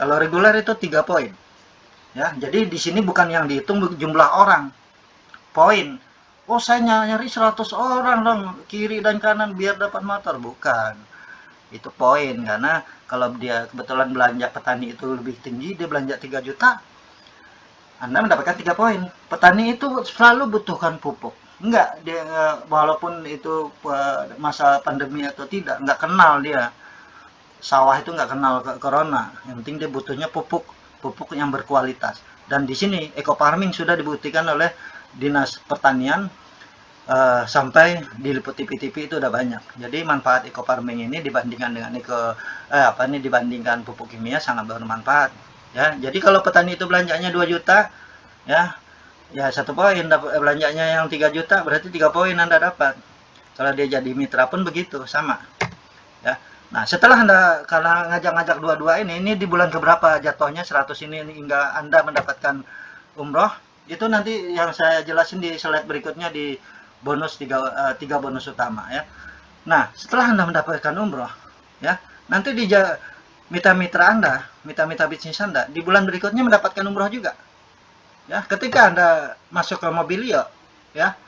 Kalau reguler itu 3 poin. Ya, jadi di sini bukan yang dihitung jumlah orang. Poin. Oh, saya nyari 100 orang dong, kiri dan kanan biar dapat motor. Bukan. Itu poin, karena kalau dia kebetulan belanja petani itu lebih tinggi, dia belanja 3 juta, Anda mendapatkan 3 poin. Petani itu selalu butuhkan pupuk. Enggak, dia walaupun itu masa pandemi atau tidak, enggak kenal dia. Sawah itu enggak kenal corona. Yang penting dia butuhnya pupuk yang berkualitas. Dan di sini eco farming sudah dibuktikan oleh Dinas Pertanian, sampai diliput TV-TV itu udah banyak. Jadi manfaat eco farming ini dibandingkan dengan dibandingkan pupuk kimia sangat bermanfaat. Ya, jadi kalau petani itu belanjanya 2 juta, ya 1 poin, belanjanya yang 3 juta berarti 3 poin Anda dapat. Kalau dia jadi mitra pun begitu, sama. Ya. Nah, setelah Anda kalau ngajak-ngajak 2 ini di bulan keberapa jatuhnya 100 ini hingga Anda mendapatkan umroh, itu nanti yang saya jelasin di slide berikutnya di bonus 3 bonus utama ya. Nah, setelah Anda mendapatkan umroh ya, nanti di mitra-mitra Anda, mitra-mitra bisnis Anda di bulan berikutnya mendapatkan umroh juga. Ya, ketika Anda masuk ke mobilio ya,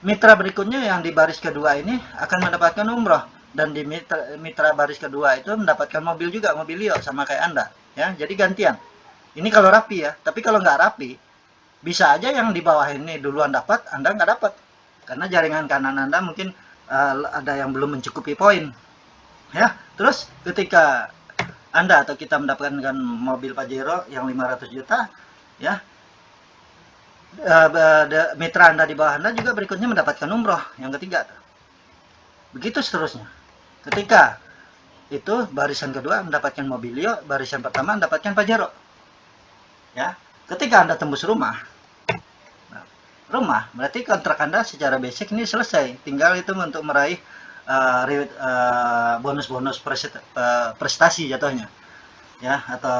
mitra berikutnya yang di baris kedua ini akan mendapatkan umroh, dan di mitra baris kedua itu mendapatkan mobil juga, mobilio sama kayak Anda ya. Jadi gantian. Ini kalau rapi ya, tapi kalau nggak rapi bisa aja yang di bawah ini duluan dapat, Anda nggak dapat karena jaringan kanan Anda mungkin ada yang belum mencukupi poin ya. Terus ketika Anda atau kita mendapatkan mobil Pajero yang 500 juta ya, mitra Anda di bawah Anda juga berikutnya mendapatkan umroh yang ketiga. Begitu seterusnya. Ketika itu barisan kedua mendapatkan mobilio, barisan pertama mendapatkan Pajero. Ya, ketika Anda tembus rumah berarti kontrak Anda secara basic ini selesai. Tinggal itu untuk meraih bonus-bonus prestasi jatuhnya. Ya, atau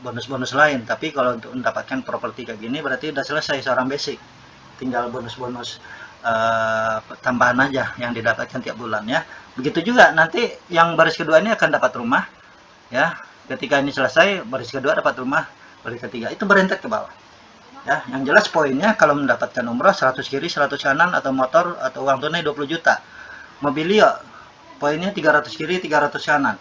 bonus-bonus lain. Tapi kalau untuk mendapatkan properti kayak gini berarti udah selesai seorang basic, tinggal bonus-bonus tambahan aja yang didapatkan tiap bulan ya. Begitu juga nanti yang baris kedua ini akan dapat rumah ya. Ketika ini selesai, baris kedua dapat rumah, baris ketiga itu berentet ke bawah ya. Yang jelas poinnya kalau mendapatkan umroh 100 kiri 100 kanan, atau motor atau uang tunai 20 juta, mobilio poinnya 300 kiri 300 kanan,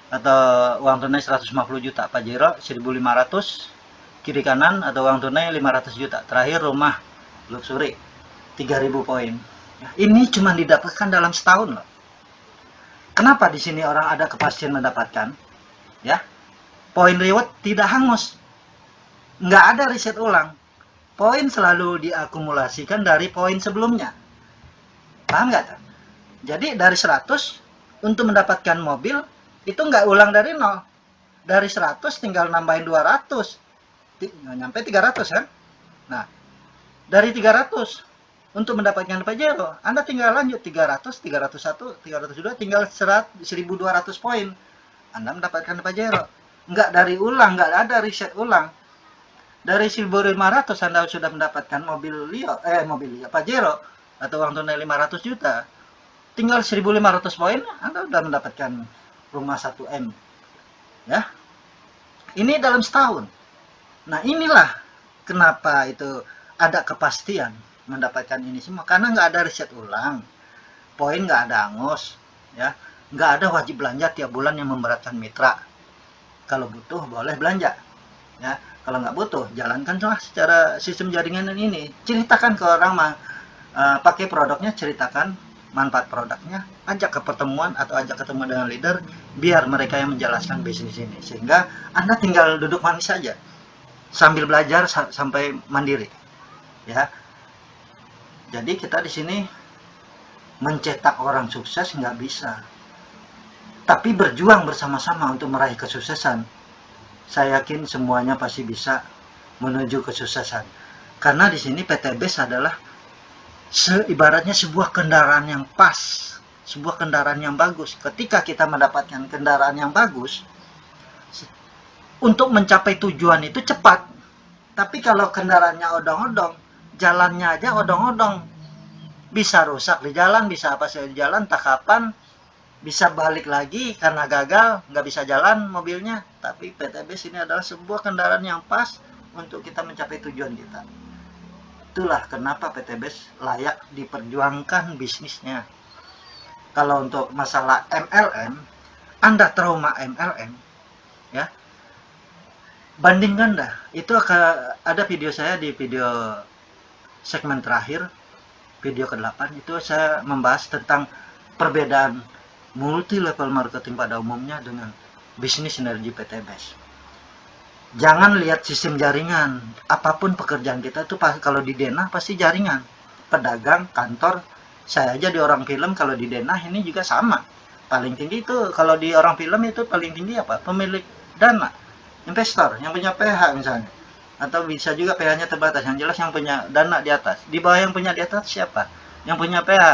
atau uang tunai 150 juta, Pajero 1.500 kiri kanan atau uang tunai 500 juta, terakhir rumah luxury 3.000 poin. Ini cuma didapatkan dalam setahun loh. Kenapa di sini orang ada kepastian mendapatkan ya? Poin reward tidak hangus, nggak ada riset ulang, poin selalu diakumulasikan dari poin sebelumnya, paham nggak? Jadi dari 100 untuk mendapatkan mobil itu nggak ulang dari 0. Dari 100 tinggal nambahin 200, nggak nyampe 300 kan. Nah, dari 300 untuk mendapatkan Pajero, Anda tinggal lanjut 300, 301, 302, tinggal 1.200 poin, Anda mendapatkan Pajero. Nggak dari ulang, nggak ada riset ulang. Dari 1.500 Anda sudah mendapatkan mobilio Pajero atau uang tunai 500 juta. Tinggal 1.500 poin, Anda sudah mendapatkan rumah 1M. Ya. Ini dalam setahun. Nah, inilah kenapa itu ada kepastian mendapatkan ini semua, karena nggak ada riset ulang, poin nggak ada angus, ya, nggak ada wajib belanja tiap bulan yang memberatkan mitra. Kalau butuh boleh belanja, ya. Kalau nggak butuh, jalankanlah secara sistem jaringan ini. Ceritakan ke orang pakai produknya, ceritakan manfaat produknya, ajak ke pertemuan atau ajak ketemu dengan leader, biar mereka yang menjelaskan bisnis ini, sehingga Anda tinggal duduk manis saja sambil belajar sampai mandiri, ya. Jadi kita di sini mencetak orang sukses nggak bisa, tapi berjuang bersama-sama untuk meraih kesuksesan. Saya yakin semuanya pasti bisa menuju kesuksesan, karena di sini PTBes adalah ibaratnya sebuah kendaraan yang pas, sebuah kendaraan yang bagus. Ketika kita mendapatkan kendaraan yang bagus, untuk mencapai tujuan itu cepat. Tapi kalau kendaraannya odong-odong, jalannya aja odong-odong, bisa rusak di jalan, bisa apa saja di jalan, tak kapan bisa balik lagi karena gagal, nggak bisa jalan mobilnya. Tapi PTBes ini adalah sebuah kendaraan yang pas untuk kita mencapai tujuan kita. Itulah kenapa PTBes layak diperjuangkan bisnisnya. Kalau untuk masalah MLM, Anda trauma MLM, ya, bandingkan dah. Itu ada video saya di video segmen terakhir, video ke-8, itu saya membahas tentang perbedaan multi level marketing pada umumnya dengan bisnis sinergi PTBes. Jangan lihat sistem jaringan. Apapun pekerjaan kita itu kalau di denah pasti jaringan. Pedagang, kantor, saya aja di orang film kalau di denah ini juga sama. Paling tinggi itu kalau di orang film itu paling tinggi apa? Pemilik dana, investor yang punya PH misalnya. Atau bisa juga PH-nya terbatas. Yang jelas yang punya dana di atas. Di bawah yang punya di atas siapa? Yang punya PH,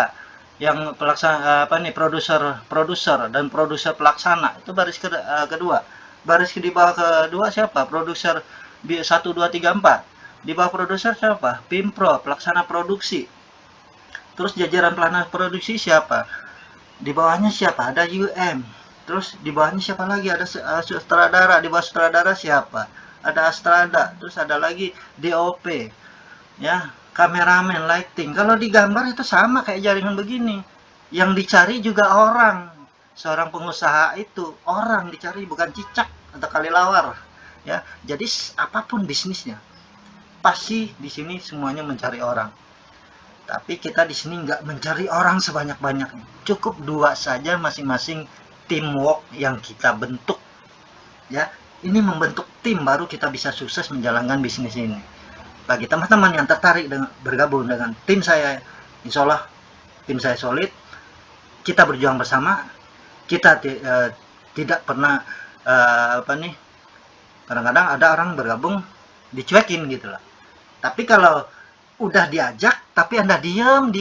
yang pelaksana produser dan produser pelaksana, itu baris kedua. Baris di bawah kedua siapa? Produser 1, 2, 3, 4. Di bawah produser siapa? Pimpro, pelaksana produksi. Terus jajaran pelaksana produksi siapa? Di bawahnya siapa? Ada UM. Terus di bawahnya siapa lagi? Ada sutradara. Di bawah sutradara siapa? Ada Astrada. Terus ada lagi DOP. Ya, kameramen, lighting. Kalau di gambar itu sama kayak jaringan begini. Yang dicari juga orang. Seorang pengusaha itu orang dicari, bukan cicak atau kelelawar. Ya, jadi apapun bisnisnya, pasti di sini semuanya mencari orang. Tapi kita di sini nggak mencari orang sebanyak-banyaknya. Cukup 2 saja masing-masing teamwork yang kita bentuk. Ya, ini membentuk tim baru kita bisa sukses menjalankan bisnis ini. Bagi teman-teman yang tertarik dengan bergabung dengan tim saya, insya Allah tim saya solid. Kita berjuang bersama. Kita tidak pernah kadang-kadang ada orang bergabung dicuekin gitu lah. Tapi kalau udah diajak tapi Anda diam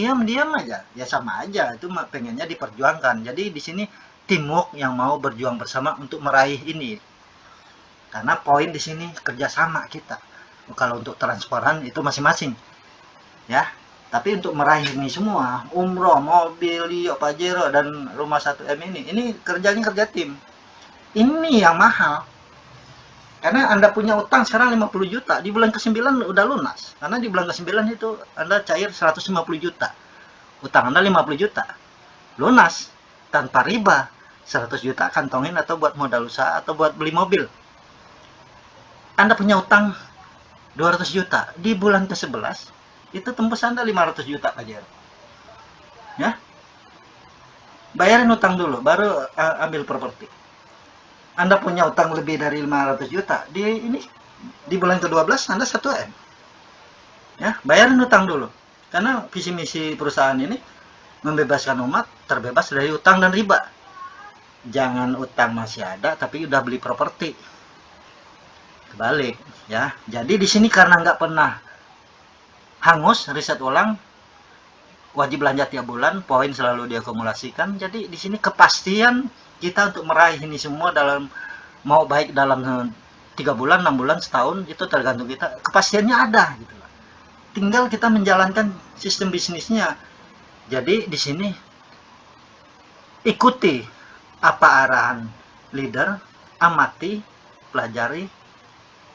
aja, ya sama aja, itu pengennya diperjuangkan. Jadi di sini teamwork yang mau berjuang bersama untuk meraih ini. Karena poin di sini kerjasama kita. Kalau untuk transparan itu masing-masing, ya. Tapi untuk meraih ini semua, umroh, mobil, Pajero dan rumah 1M ini kerjanya kerja tim. Ini yang mahal. Karena Anda punya utang sekarang 50 juta, di bulan ke-9 udah lunas. Karena di bulan ke-9 itu Anda cair 150 juta. Utang Anda 50 juta. Lunas tanpa riba. 100 juta kantongin atau buat modal usaha atau buat beli mobil. Anda punya utang 200 juta, di bulan ke-11 itu tembus Anda 500 juta aja. Ya. Bayarin utang dulu baru ambil properti. Anda punya utang lebih dari 500 juta, di bulan ke-12 Anda 1M. Ya, bayarin utang dulu. Karena visi misi perusahaan ini membebaskan umat terbebas dari utang dan riba. Jangan utang masih ada tapi udah beli properti. Kebalik, ya. Jadi di sini karena nggak pernah hangus riset ulang, wajib belanja tiap bulan, poin selalu diakumulasikan. Jadi di sini kepastian kita untuk meraih ini semua dalam, mau baik dalam 3 bulan, 6 bulan, setahun, itu tergantung kita. Kepastiannya ada gitu. Tinggal kita menjalankan sistem bisnisnya. Jadi di sini ikuti apa arahan leader, amati, pelajari,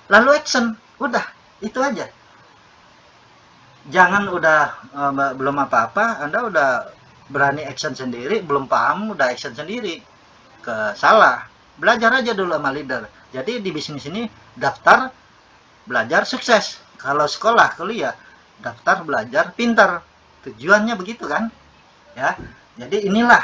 lalu action. Udah, itu aja. Jangan udah belum apa-apa, Anda udah berani action sendiri, belum paham udah action sendiri. Salah. Belajar aja dulu sama leader. Jadi di bisnis ini daftar, belajar, sukses. Kalau sekolah, kuliah, daftar, belajar, pintar. Tujuannya begitu kan? Ya. Jadi inilah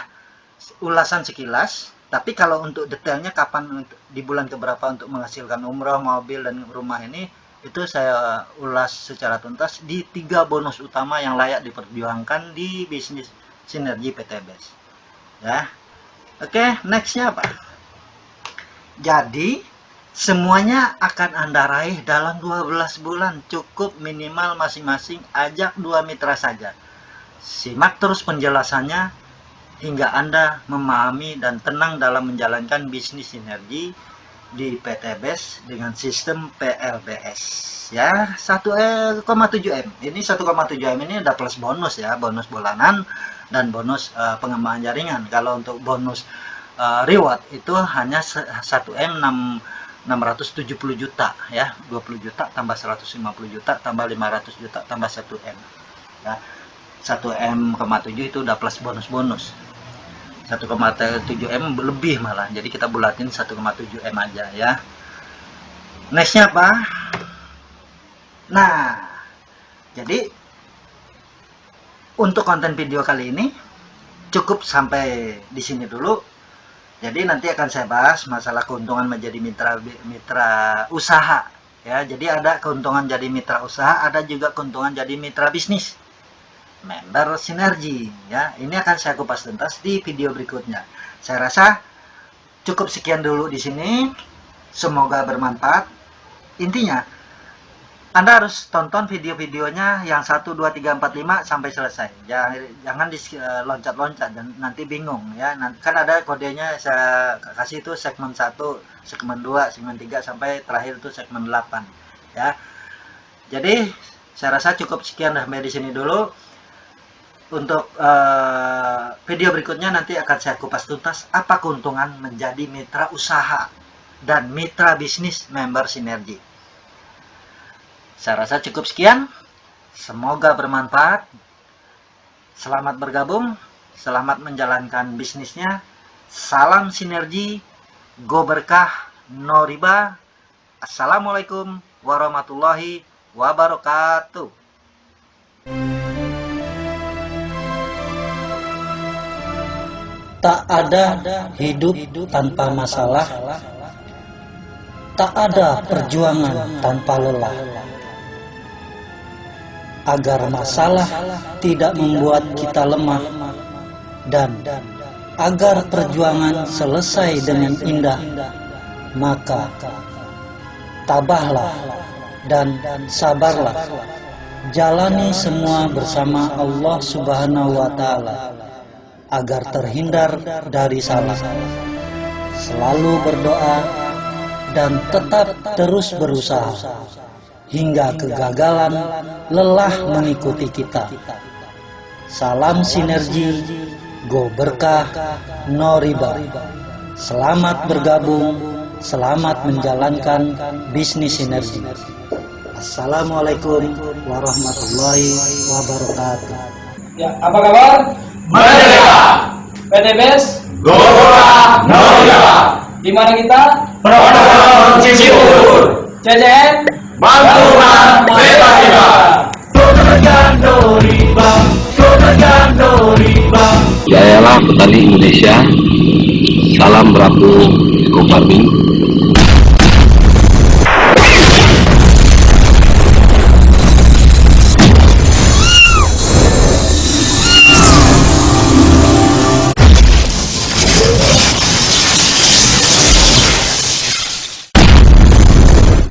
ulasan sekilas. Tapi kalau untuk detailnya kapan, di bulan keberapa untuk menghasilkan umroh, mobil, dan rumah ini, itu saya ulas secara tuntas di 3 bonus utama yang layak diperjuangkan di bisnis sinergi PTBS. Ya. Oke, nextnya apa? Jadi, semuanya akan Anda raih dalam 12 bulan. Cukup minimal masing-masing ajak 2 mitra saja. Simak terus penjelasannya hingga Anda memahami dan tenang dalam menjalankan bisnis sinergi di PTBS dengan sistem PLBS. Ya, 1,7M. Ini 1,7M ini ada plus bonus ya, bonus bulanan dan bonus pengembangan jaringan. Kalau untuk bonus reward itu hanya 1M 670 juta ya, 20 juta tambah 150 juta tambah 500 juta tambah 1M. Ya. 1M,7 itu udah plus bonus-bonus. 1,7M lebih malah. Jadi kita bulatin 1,7M aja ya. Nextnya apa? Nah, jadi untuk konten video kali ini cukup sampai di sini dulu. Jadi nanti akan saya bahas masalah keuntungan menjadi mitra usaha ya. Jadi ada keuntungan jadi mitra usaha, ada juga keuntungan jadi mitra bisnis, member sinergi ya. Ini akan saya kupas tuntas di video berikutnya. Saya rasa cukup sekian dulu di sini. Semoga bermanfaat. Intinya Anda harus tonton video-videonya yang 1, 2, 3, 4, 5 sampai selesai. Jangan loncat-loncat dan nanti bingung ya. Nanti kan ada kodenya saya kasih itu segmen 1, segmen 2, segmen 3 sampai terakhir itu segmen 8 ya. Jadi saya rasa cukup sekian sampai di sini dulu. Untuk video berikutnya nanti akan saya kupas tuntas apa keuntungan menjadi mitra usaha dan mitra bisnis member sinergi. Saya rasa cukup sekian. Semoga bermanfaat. Selamat bergabung, selamat menjalankan bisnisnya. Salam sinergi, go berkah, no riba. Assalamualaikum warahmatullahi wabarakatuh. Tak ada hidup tanpa masalah, tak ada perjuangan tanpa lelah. Agar masalah tidak membuat kita lemah, dan agar perjuangan selesai dengan indah, maka tabahlah dan sabarlah. Jalani semua bersama Allah Subhanahu wa Ta'ala agar terhindar dari salah. Selalu berdoa dan tetap terus berusaha hingga kegagalan lelah mengikuti kita. Salam sinergi, go berkah, no riba. Selamat bergabung, selamat menjalankan bisnis sinergi. Assalamualaikum warahmatullahi wabarakatuh. Ya, apa kabar? Merdeka! PTBS Gora Noya! di mana kita? Prodon Cibubur! CCN Bantuan bebas riba! Jayalah petani Indonesia. Salam Bravo Eco Farming.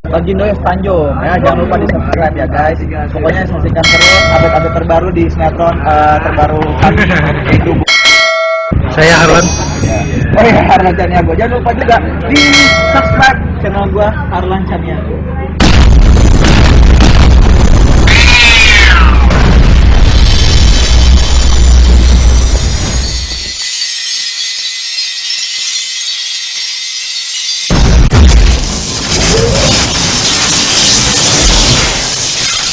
Bagindo Tanjung ya, jangan lupa di subscribe ya guys. Pokoknya saksikan terus update-update terbaru di sinetron terbaru kami. Saya Harlan. Oh iya, Harlan Chaniago. Jangan lupa juga di subscribe channel gua Harlan Chaniago.